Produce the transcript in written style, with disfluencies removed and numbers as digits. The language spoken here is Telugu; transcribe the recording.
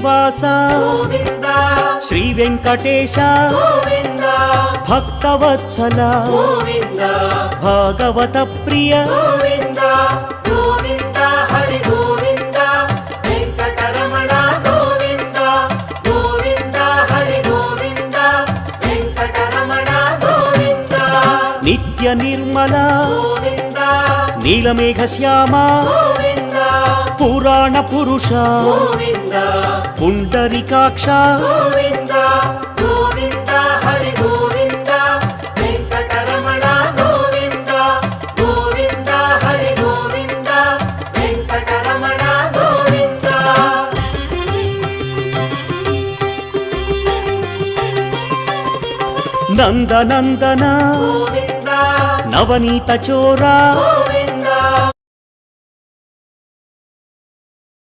శ్రీనివాస గోవింద శ్రీ వెంకటేశ గోవింద భక్తవత్సల గోవింద భాగవత ప్రియ గోవింద గోవింద హరి గోవింద వెంకటరమణ గోవింద గోవింద హరి గోవింద వెంకటరమణ గోవింద నిత్య నిర్మల గోవింద నీలమేఘ శ్యామ గోవింద పురాణ పురుష గోవింద పుండరీకాక్ష గోవింద గోవింద హరి గోవింద వెంకటరమణ గోవింద గోవింద హరి గోవింద వెంకటరమణ గోవింద నందనందన గోవింద నవనీత చోర గోవింద